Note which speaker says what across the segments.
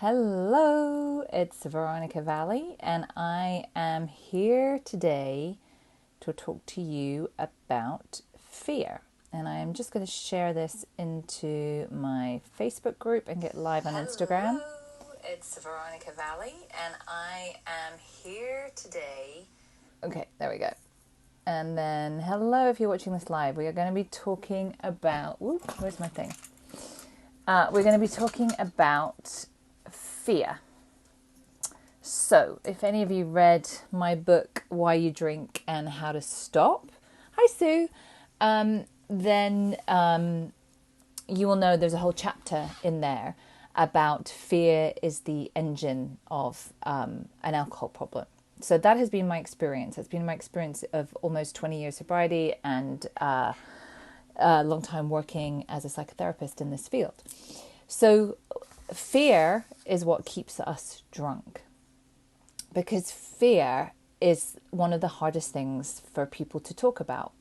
Speaker 1: Hello, it's Veronica Valley, and I am here today to talk to you about fear. And I am just going to share this into my Facebook group and get live on Instagram. Hello, it's Veronica Valley, and I am here today. Okay, there we go. And then, hello, if you're watching this live, we are going to be talking about. Where's my thing? We're going to be talking about fear. So, if any of you read my book, Why You Drink and How to Stop, hi Sue, then you will know there's a whole chapter in there about fear is the engine of an alcohol problem. So that has been my experience. It's been my experience of almost 20 years sobriety and a long time working as a psychotherapist in this field. So fear is what keeps us drunk, because fear is one of the hardest things for people to talk about.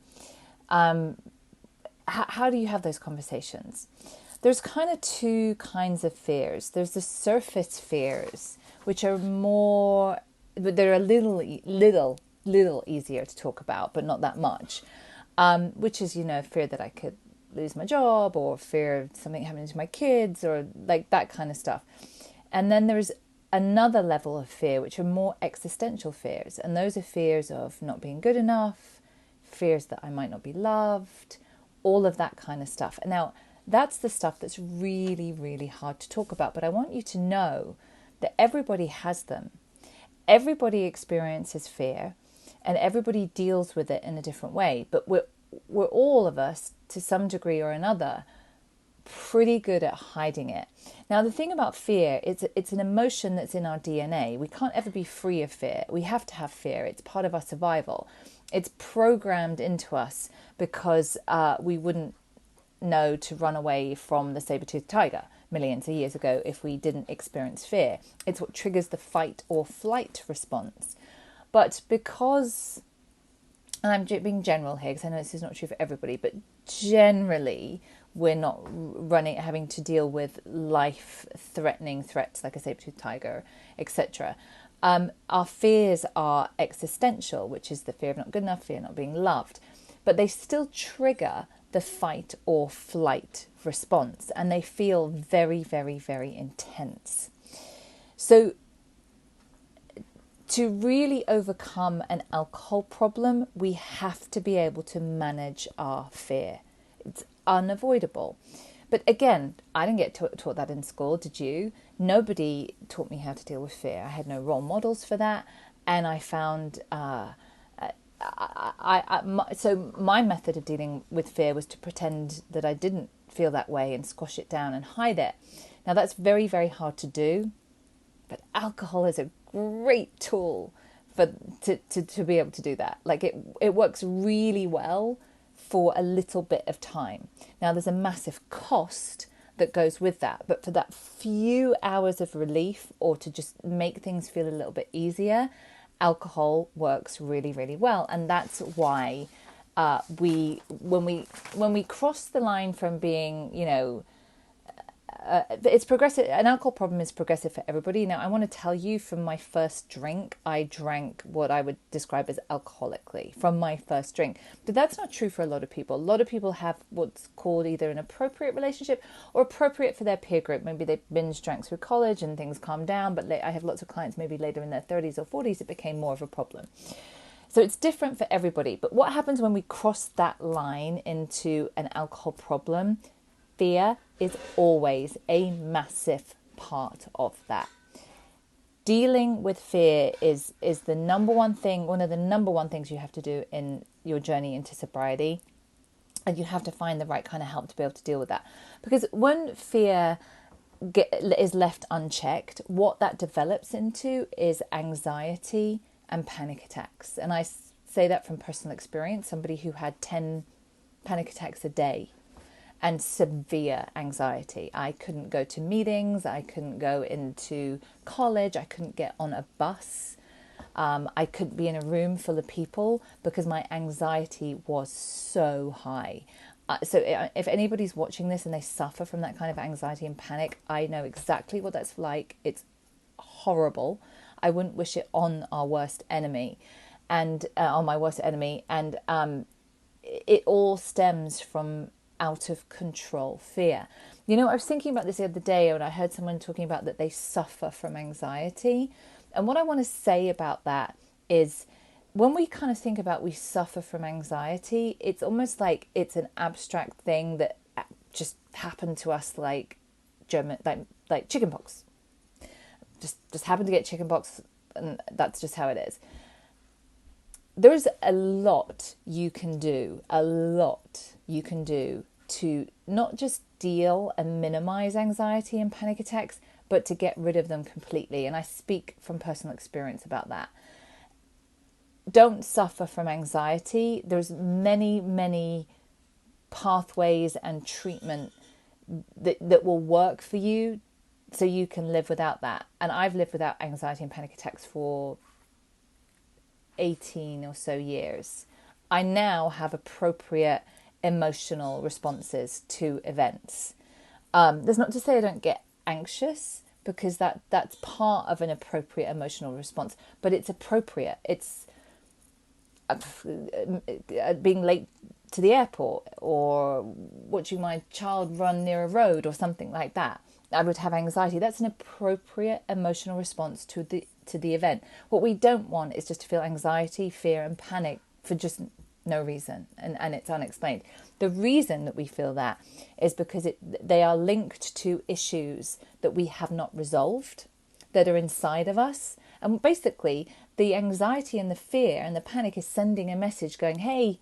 Speaker 1: How do you have those conversations? There's kind of two kinds of fears. There's the surface fears, which are more, they're a little easier to talk about, but not that much. Which is, fear that I could lose my job, or fear of something happening to my kids, or like that kind of stuff. And then there's another level of fear, which are more existential fears. And those are fears of not being good enough, fears that I might not be loved, all of that kind of stuff. And now that's the stuff that's really, really hard to talk about. But I want you to know that everybody has them. Everybody experiences fear, and everybody deals with it in a different way. But we're all of us, to some degree or another, pretty good at hiding it. Now, the thing about fear, it's an emotion that's in our DNA. We can't ever be free of fear. We have to have fear. It's part of our survival. It's programmed into us because we wouldn't know to run away from the saber-toothed tiger millions of years ago if we didn't experience fear. It's what triggers the fight or flight response. But because, and I'm being general here because I know this is not true for everybody, but generally we're not having to deal with life-threatening threats like a saber-toothed tiger, etc. Our fears are existential, which is the fear of not good enough, fear of not being loved, but they still trigger the fight or flight response, and they feel very, very, very intense. So to really overcome an alcohol problem, we have to be able to manage our fear. It's unavoidable. But again, I didn't get taught that in school, did you? Nobody taught me how to deal with fear. I had no role models for that. And I found, so my method of dealing with fear was to pretend that I didn't feel that way and squash it down and hide it. Now that's very, very hard to do. But alcohol is a great tool to be able to do that. Like it works really well for a little bit of time. Now there's a massive cost that goes with that, but for that few hours of relief, or to just make things feel a little bit easier, alcohol works really, really well. And that's why when we cross the line from being, it's progressive. An alcohol problem is progressive for everybody. Now, I want to tell you, from my first drink, I drank what I would describe as alcoholically from my first drink. But that's not true for a lot of people. A lot of people have what's called either an appropriate relationship or appropriate for their peer group. Maybe they binge drank through college and things calmed down. But I have lots of clients maybe later in their 30s or 40s, it became more of a problem. So it's different for everybody. But what happens when we cross that line into an alcohol problem? Fear is always a massive part of that. Dealing with fear is the number one thing, one of the number one things you have to do in your journey into sobriety. And you have to find the right kind of help to be able to deal with that. Because when fear is left unchecked, what that develops into is anxiety and panic attacks. And I say that from personal experience, somebody who had 10 panic attacks a day. And severe anxiety. I couldn't go to meetings. I couldn't go into college. I couldn't get on a bus. I couldn't be in a room full of people because my anxiety was so high. if anybody's watching this and they suffer from that kind of anxiety and panic, I know exactly what that's like. It's horrible. I wouldn't wish it on our worst enemy, and on my worst enemy. And it all stems from out of control fear. You know, I was thinking about this the other day when I heard someone talking about that they suffer from anxiety. And what I want to say about that is, when we kind of think about we suffer from anxiety, it's almost like it's an abstract thing that just happened to us, like German, like chickenpox. Just happened to get chickenpox, and that's just how it is. There's a lot you can do, to not just deal and minimize anxiety and panic attacks, but to get rid of them completely. And I speak from personal experience about that. Don't suffer from anxiety. There's many pathways and treatment that will work for you, so you can live without that. And I've lived without anxiety and panic attacks for 18 or so years. I now have appropriate emotional responses to events. That's not to say I don't get anxious, because that's part of an appropriate emotional response, but it's appropriate. It's being late to the airport, or watching my child run near a road or something like that. I would have anxiety. That's an appropriate emotional response to the event. What we don't want is just to feel anxiety, fear and panic for just no reason, and it's unexplained. The reason that we feel that is because they are linked to issues that we have not resolved, that are inside of us. And basically, the anxiety and the fear and the panic is sending a message going, hey,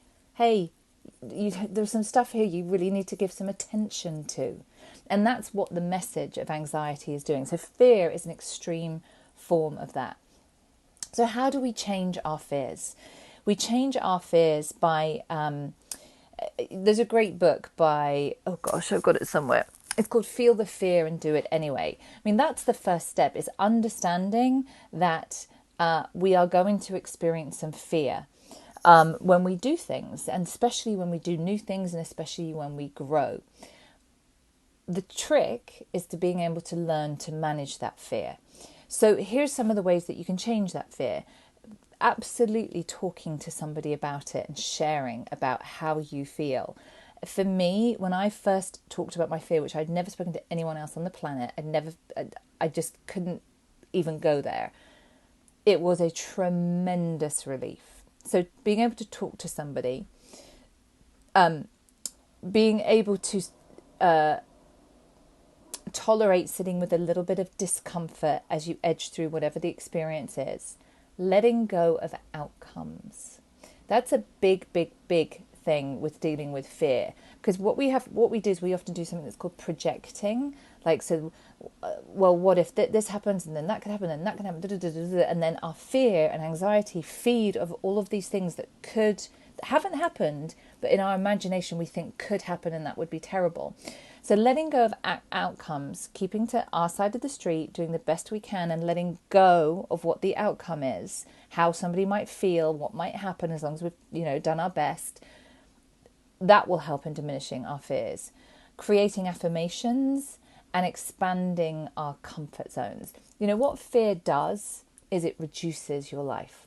Speaker 1: there's some stuff here you really need to give some attention to. And that's what the message of anxiety is doing. So fear is an extreme form of that. So how do we change our fears? We change our fears by, there's a great book by, oh gosh, I've got it somewhere. It's called Feel the Fear and Do It Anyway. I mean, that's the first step, is understanding that we are going to experience some fear when we do things, and especially when we do new things, and especially when we grow. The trick is to being able to learn to manage that fear. So here's some of the ways that you can change that fear. Absolutely talking to somebody about it and sharing about how you feel. For me, when I first talked about my fear, which I'd never spoken to anyone else on the planet, I just couldn't even go there. It was a tremendous relief. So being able to talk to somebody, being able to tolerate sitting with a little bit of discomfort as you edge through whatever the experience is, letting go of outcomes. That's a big thing with dealing with fear, because what we do is we often do something that's called projecting. Like, so, well, what if this happens, and then that could happen, and that can happen, and then our fear and anxiety feed of all of these things that haven't happened, but in our imagination we think could happen, and that would be terrible. So letting go of outcomes, keeping to our side of the street, doing the best we can, and letting go of what the outcome is, how somebody might feel, what might happen, as long as we've done our best, that will help in diminishing our fears. Creating affirmations and expanding our comfort zones. What fear does is it reduces your life.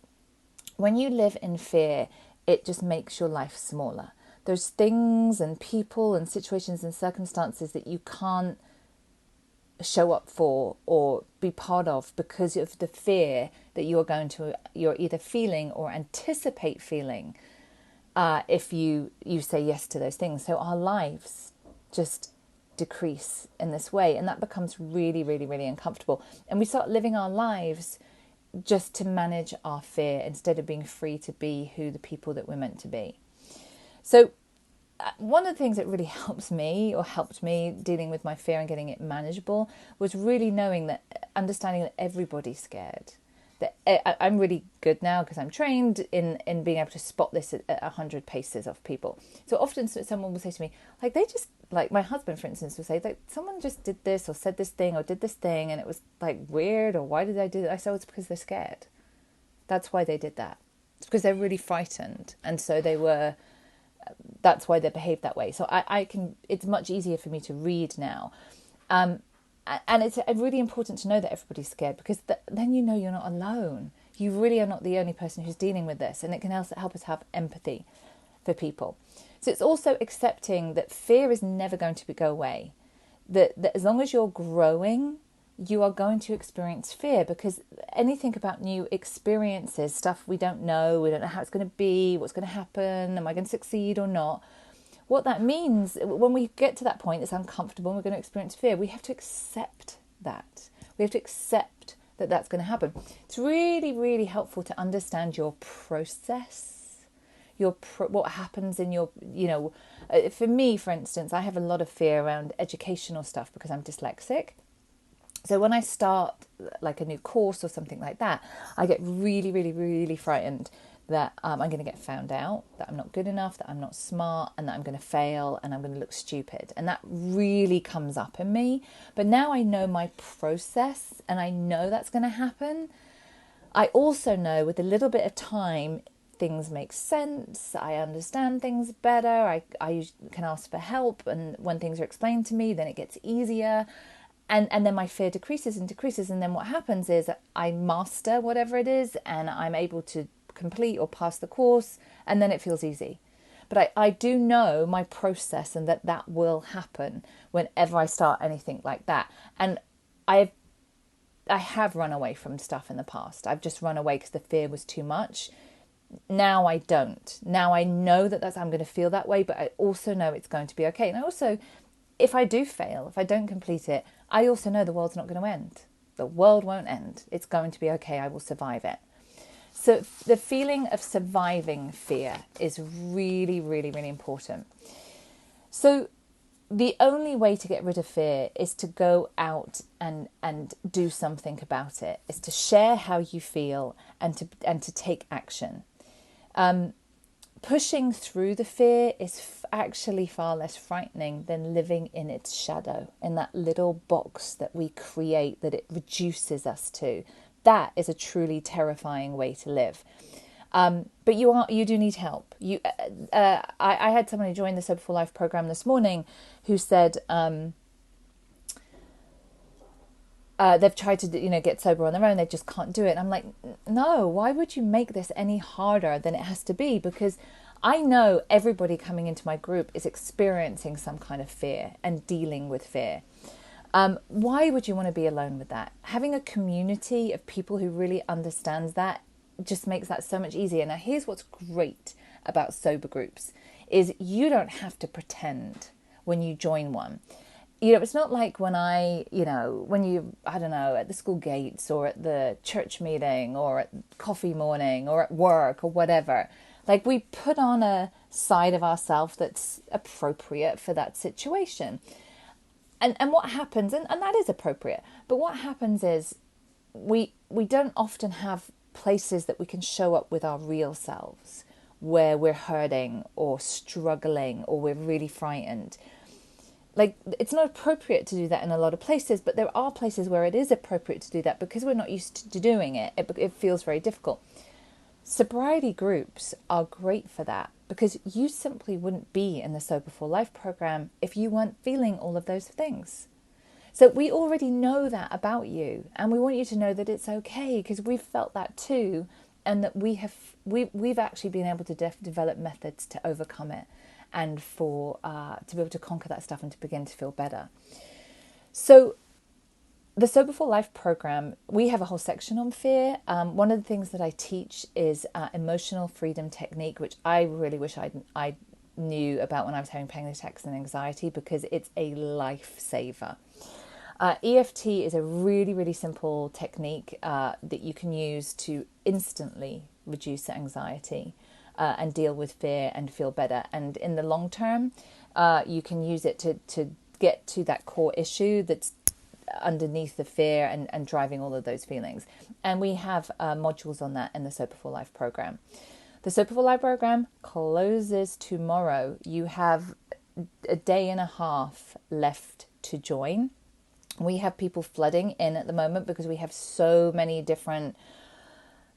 Speaker 1: When you live in fear, it just makes your life smaller. There's things and people and situations and circumstances that you can't show up for or be part of because of the fear that you're either feeling or anticipate feeling if you say yes to those things. So our lives just decrease in this way, and that becomes really, really, really uncomfortable. And we start living our lives just to manage our fear instead of being free to be who the people that we're meant to be. So one of the things that really helped me dealing with my fear and getting it manageable was really understanding that everybody's scared. That I'm really good now because I'm trained in being able to spot this at 100 paces off people. So often someone will say to me, like, they just, like my husband, for instance, will say, like, someone just did this or said this thing or did this thing and it was like weird, or why did I do that? I said, it's because they're scared. That's why they did that. It's because they're really frightened. And so they were that's why they behave that way. So I can, it's much easier for me to read now. And it's really important to know that everybody's scared, because then you know you're not alone. You really are not the only person who's dealing with this, and it can also help us have empathy for people. So it's also accepting that fear is never going to go away. That as long as you're growing, you are going to experience fear, because anything about new experiences, stuff we don't know how it's going to be, what's going to happen, am I going to succeed or not? What that means, when we get to that point, it's uncomfortable and we're going to experience fear. We have to accept that. We have to accept that that's going to happen. It's really, really helpful to understand your process, what happens in your, for me, for instance, I have a lot of fear around educational stuff because I'm dyslexic. So when I start like a new course or something like that, I get really, really, really frightened that I'm going to get found out, that I'm not good enough, that I'm not smart, and that I'm going to fail and I'm going to look stupid. And that really comes up in me. But now I know my process and I know that's going to happen. I also know with a little bit of time, things make sense. I understand things better. I can ask for help. And when things are explained to me, then it gets easier. And then my fear decreases and decreases. And then what happens is I master whatever it is and I'm able to complete or pass the course, and then it feels easy. But I do know my process and that will happen whenever I start anything like that. And I have run away from stuff in the past. I've just run away because the fear was too much. Now I don't. Now I know that I'm going to feel that way, but I also know it's going to be okay. And I also, if I do fail, if I don't complete it, I also know the world's not going to end. The world won't end. It's going to be okay. I will survive it. So the feeling of surviving fear is really, really, really important. So the only way to get rid of fear is to go out and do something about it, is to share how you feel and to take action. Pushing through the fear is actually far less frightening than living in its shadow, in that little box that we create, that it reduces us to. That is a truly terrifying way to live. But you do need help. I had someone who joined the Sober for Life program this morning who said they've tried to get sober on their own, they just can't do it. And I'm like, no, why would you make this any harder than it has to be? Because I know everybody coming into my group is experiencing some kind of fear and dealing with fear. Why would you want to be alone with that? Having a community of people who really understands that just makes that so much easier. Now, here's what's great about sober groups is you don't have to pretend when you join one. It's not like when at the school gates or at the church meeting or at coffee morning or at work or whatever. Like, we put on a side of ourselves that's appropriate for that situation. And what happens, and that is appropriate, but what happens is we don't often have places that we can show up with our real selves, where we're hurting or struggling or we're really frightened. Like, it's not appropriate to do that in a lot of places, but there are places where it is appropriate to do that because we're not used to doing it. It feels very difficult. Sobriety groups are great for that, because you simply wouldn't be in the Sober for Life program if you weren't feeling all of those things. So we already know that about you, and we want you to know that it's okay, because we've felt that too, and that we've actually been able to develop methods to overcome it, and for to be able to conquer that stuff and to begin to feel better. So the Sober for Life program, we have a whole section on fear. One of the things that I teach is emotional freedom technique, which I really wish I knew about when I was having panic attacks and anxiety, because it's a lifesaver. EFT is a really, really simple technique that you can use to instantly reduce anxiety and deal with fear and feel better. And in the long term, you can use it to get to that core issue that's underneath the fear and driving all of those feelings. And we have modules on that in the Sober for Life program. The Sober for Life program closes tomorrow. You have a day and a half left to join. We have people flooding in at the moment because we have so many different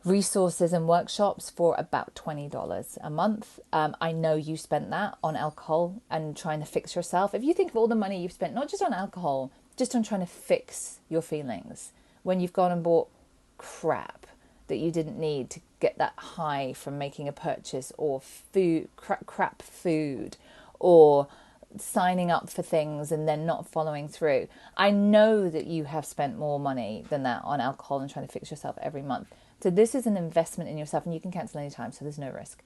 Speaker 1: resources and workshops for about $20 a month. I know you spent that on alcohol and trying to fix yourself. If you think of all the money you've spent, not just on alcohol, just on trying to fix your feelings, when you've gone and bought crap that you didn't need to get that high from making a purchase, or crap food, or signing up for things and then not following through. I know that you have spent more money than that on alcohol and trying to fix yourself every month. So this is an investment in yourself, and you can cancel anytime, so there's no risk.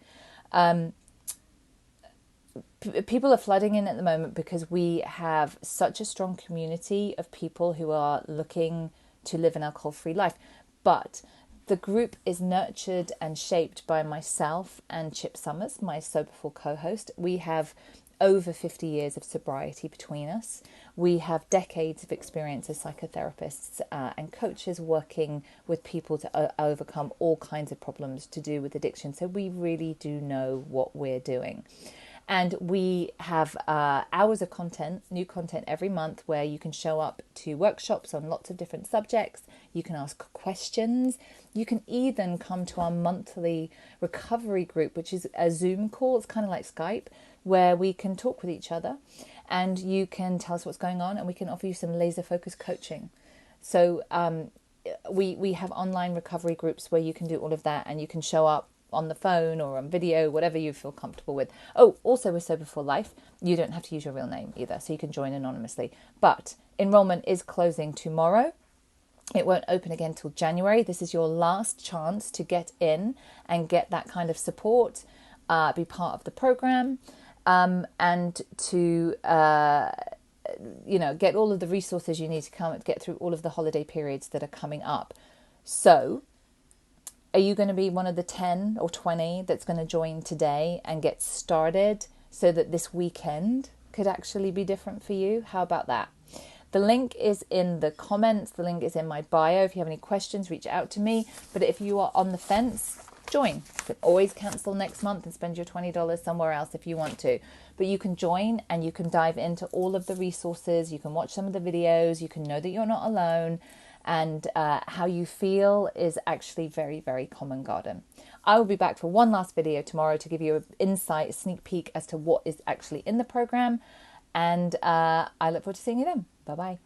Speaker 1: People are flooding in at the moment because we have such a strong community of people who are looking to live an alcohol-free life. But the group is nurtured and shaped by myself and Chip Summers, my Soberful co-host. We have over 50 years of sobriety between us. We have decades of experience as psychotherapists and coaches working with people to overcome all kinds of problems to do with addiction. So we really do know what we're doing. And we have hours of content, new content every month, where you can show up to workshops on lots of different subjects. You can ask questions. You can even come to our monthly recovery group, which is a Zoom call. It's kind of like Skype, where we can talk with each other and you can tell us what's going on, and we can offer you some laser focused coaching. So we have online recovery groups where you can do all of that, and you can show up on the phone or on video, whatever you feel comfortable with. Oh, also with Sober for Life, you don't have to use your real name either, so you can join anonymously. But enrollment is closing tomorrow. It won't open again till January. This is your last chance to get in and get that kind of support, be part of the program, and to get all of the resources you need to get through all of the holiday periods that are coming up. So are you going to be one of the 10 or 20 that's going to join today and get started so that this weekend could actually be different for you? How about that? The link is in the comments. The link is in my bio. If you have any questions, reach out to me. But if you are on the fence, join. You can always cancel next month and spend your $20 somewhere else if you want to. But you can join and you can dive into all of the resources. You can watch some of the videos. You can know that you're not alone. And how you feel is actually very, very common garden. I will be back for one last video tomorrow to give you an insight, a sneak peek as to what is actually in the program. And I look forward to seeing you then. Bye-bye.